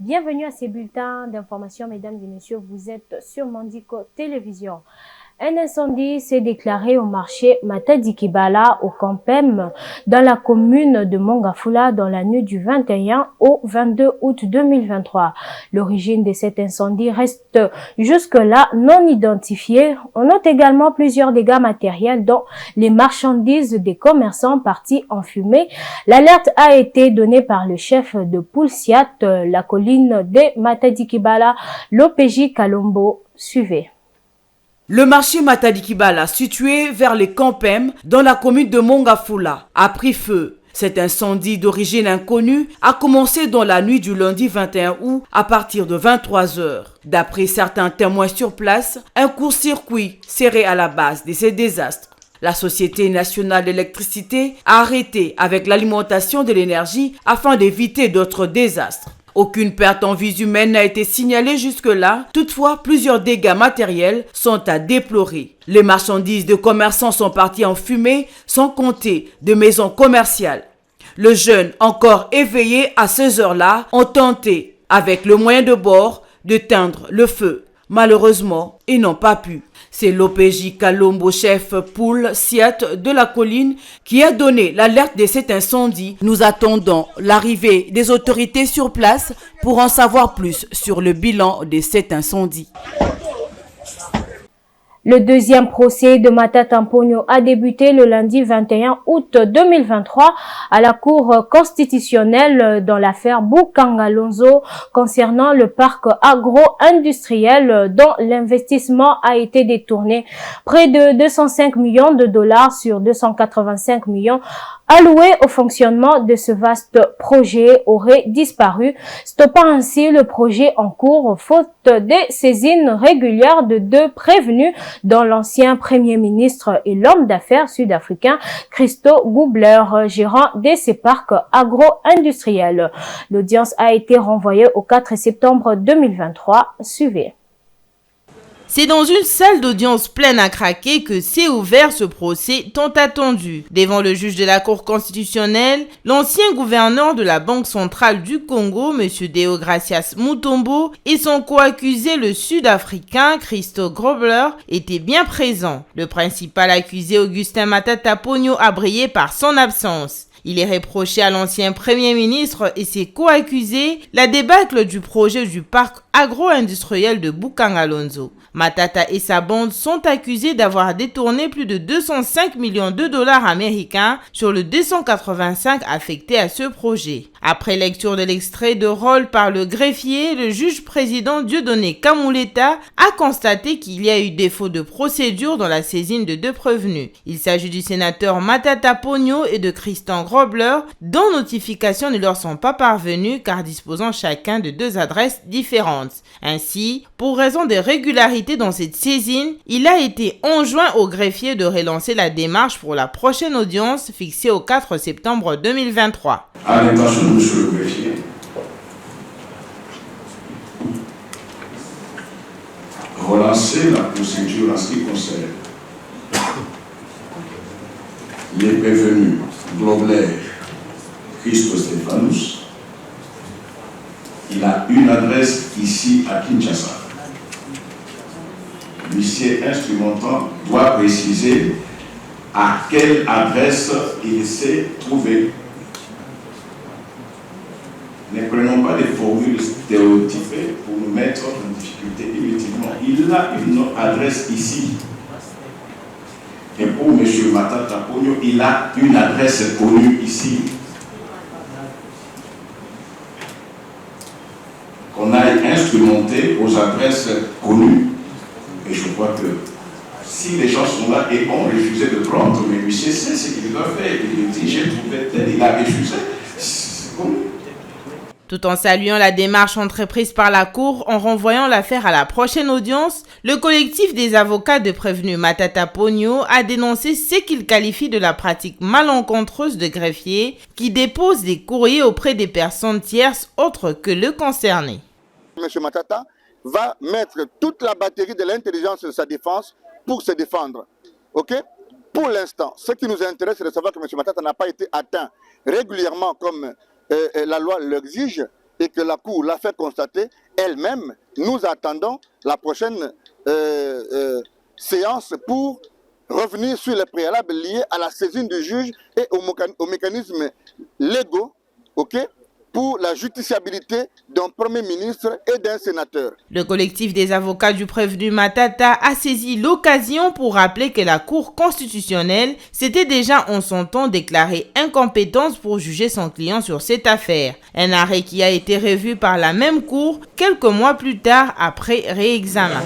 Bienvenue à ces bulletins d'information, mesdames et messieurs. Vous êtes sur Mandiko Télévision. Un incendie s'est déclaré au marché Matadi Kibala au Campem dans la commune de Mongafula dans la nuit du 21 au 22 août 2023. L'origine de cet incendie reste jusque-là non identifiée. On note également plusieurs dégâts matériels dont les marchandises des commerçants partis en fumée. L'alerte a été donnée par le chef de Poulsiat, la colline de Matadi Kibala, l'OPJ Kalombo. Suivez. Le marché Matadi Kibala, situé vers les Campem, dans la commune de Mongafula, a pris feu. Cet incendie d'origine inconnue a commencé dans la nuit du lundi 21 août à partir de 23 h. D'après certains témoins sur place, un court-circuit serait à la base de ces désastres. La Société nationale d'électricité a arrêté avec l'alimentation de l'énergie afin d'éviter d'autres désastres. Aucune perte en vies humaines n'a été signalée jusque-là. Toutefois, plusieurs dégâts matériels sont à déplorer. Les marchandises de commerçants sont parties en fumée, sans compter de maisons commerciales. Les jeunes, encore éveillés à ces heures-là, ont tenté, avec le moyen de bord, d'éteindre le feu. Malheureusement, ils n'ont pas pu. C'est l'OPJ Kalombo, chef Poulsiat de la colline, qui a donné l'alerte de cet incendie. Nous attendons l'arrivée des autorités sur place pour en savoir plus sur le bilan de cet incendie. Le deuxième procès de Matata Ponyo a débuté le lundi 21 août 2023 à la Cour constitutionnelle dans l'affaire Bukanga-Lonzo concernant le parc agro-industriel dont l'investissement a été détourné. Près de 205 millions de dollars sur 285 millions alloués au fonctionnement de ce vaste projet auraient disparu, stoppant ainsi le projet en cours faute des saisines régulières de deux prévenus dont l'ancien premier ministre et l'homme d'affaires sud-africain Christo Goubler, gérant de ces parcs agro-industriels. L'audience a été renvoyée au 4 septembre 2023. Suivez. C'est dans une salle d'audience pleine à craquer que s'est ouvert ce procès tant attendu. Devant le juge de la Cour constitutionnelle, l'ancien gouverneur de la Banque centrale du Congo, M. Deogracias Mutombo, et son co-accusé, le Sud-Africain Christo Grobler, étaient bien présents. Le principal accusé, Augustin Matata Ponyo, a brillé par son absence. Il est reproché à l'ancien Premier ministre et ses co-accusés la débâcle du projet du parc agro-industriel de Bukanga-Lonzo. Matata et sa bande sont accusés d'avoir détourné plus de 205 millions de dollars américains sur le 285 affectés à ce projet. Après lecture de l'extrait de rôle par le greffier, le juge président Dieudonné Kamuleta a constaté qu'il y a eu défaut de procédure dans la saisine de deux prévenus. Il s'agit du sénateur Matata Ponyo et de Christian Grobler, dont notification ne leur sont pas parvenues car disposant chacun de deux adresses différentes. Ainsi, pour raison de régularité dans cette saisine, il a été enjoint au greffier de relancer la démarche pour la prochaine audience fixée au 4 septembre 2023. À l'intention de monsieur le greffier, relancer la procédure en ce qui concerne les prévenus Globler, Christo Stéphanus. Il a une adresse ici à Kinshasa. L'huissier instrumentant doit préciser à quelle adresse il s'est trouvé. Ne prenons pas des formules stéréotypées pour nous mettre en difficulté inutilement. Il a une adresse ici. Et pour M. Matata Ponyo, il a une adresse connue ici. Qu'on aille instrumenter aux adresses connues. Et je crois que si les gens sont là et ont refusé de prendre, mais l'huissier sait ce qu'il doit faire. Il dit j'ai trouvé tel, il a refusé. C'est connu. Tout en saluant la démarche entreprise par la Cour en renvoyant l'affaire à la prochaine audience, le collectif des avocats de prévenus Matata Ponyo a dénoncé ce qu'il qualifie de la pratique malencontreuse de greffiers qui déposent des courriers auprès des personnes tierces autres que le concerné. M. Matata va mettre toute la batterie de l'intelligence de sa défense pour se défendre. Ok? Pour l'instant, ce qui nous intéresse, c'est de savoir que M. Matata n'a pas été atteint régulièrement comme la loi l'exige et que la Cour l'a fait constater elle-même, nous attendons la prochaine séance pour revenir sur les préalables liés à la saisine du juge et aux mécanismes légaux, pour la justiciabilité d'un Premier ministre et d'un sénateur. Le collectif des avocats du prévenu Matata a saisi l'occasion pour rappeler que la Cour constitutionnelle s'était déjà en son temps déclarée incompétente pour juger son client sur cette affaire. Un arrêt qui a été revu par la même Cour quelques mois plus tard après réexamen.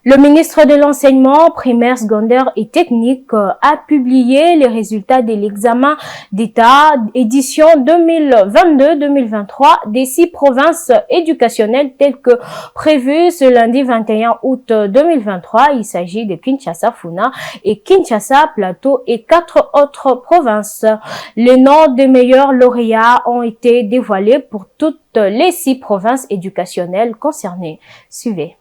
Le ministre de l'Enseignement primaire, secondaire et technique a publié les résultats de l'examen d'État édition 2022-2023 des 6 provinces éducationnelles telles que prévues ce lundi 21 août 2023. Il s'agit de Kinshasa, Funa et Kinshasa, Plateau et 4 autres provinces. Les noms des meilleurs lauréats ont été dévoilés pour toutes les 6 provinces éducationnelles concernées. Suivez.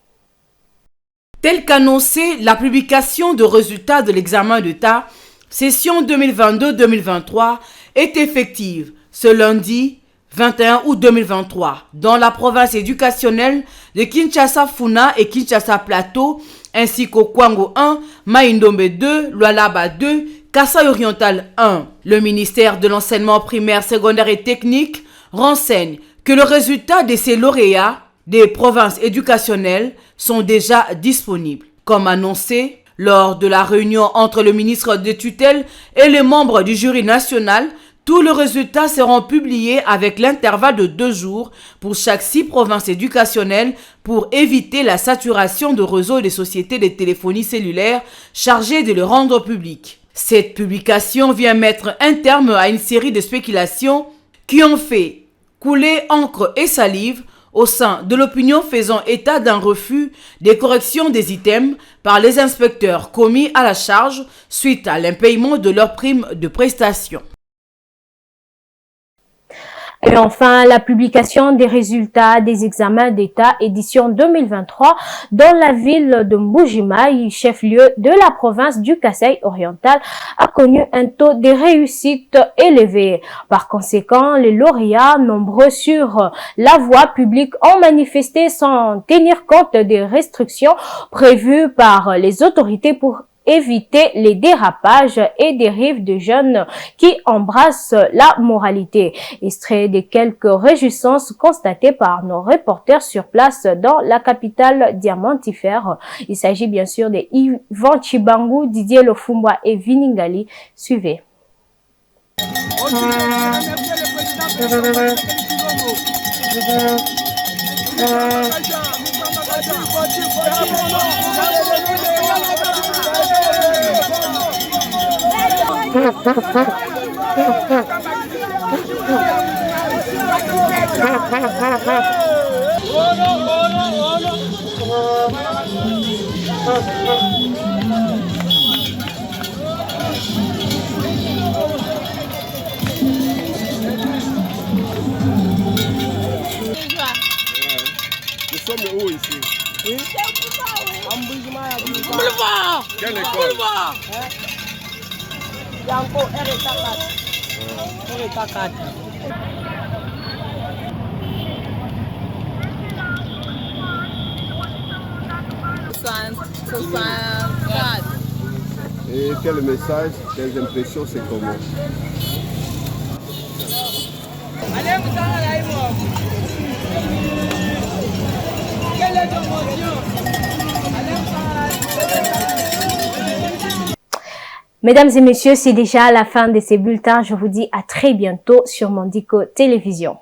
Tel qu'annoncé, la publication de résultats de l'examen d'État session 2022-2023 est effective ce lundi 21 août 2023 dans la province éducationnelle de Kinshasa-Funa et Kinshasa-Plateau ainsi qu'au Kwango 1, Maïndombe 2, Lualaba 2, Kasaï Oriental 1. Le ministère de l'Enseignement primaire, secondaire et technique renseigne que le résultat de ces lauréats des provinces éducationnelles sont déjà disponibles. Comme annoncé, lors de la réunion entre le ministre de tutelle et les membres du jury national, tous les résultats seront publiés avec l'intervalle de 2 jours pour chaque 6 provinces éducationnelles pour éviter la saturation de réseaux des sociétés de téléphonie cellulaire chargées de le rendre public. Cette publication vient mettre un terme à une série de spéculations qui ont fait couler encre et salive au sein de l'opinion faisant état d'un refus des corrections des items par les inspecteurs commis à la charge suite à l'impayement de leurs primes de prestation. Et enfin, la publication des résultats des examens d'État édition 2023 dans la ville de Mbujimayi, chef-lieu de la province du Kasaï oriental, a connu un taux de réussite élevé. Par conséquent, les lauréats nombreux sur la voie publique ont manifesté sans tenir compte des restrictions prévues par les autorités pour éviter les dérapages et dérives de jeunes qui embrassent la moralité. Extrait de quelques réjouissances constatées par nos reporters sur place dans la capitale diamantifère. Il s'agit bien sûr de Yvan Chibangu, Didier Lofumba et Viningali. Suivez. Nous sommes où ici? Quelle école? Yanko R4. Et quel message, quelles impressions, c'est comment? Mesdames et messieurs, c'est déjà la fin de ces bulletins. Je vous dis à très bientôt sur Mondico Télévision.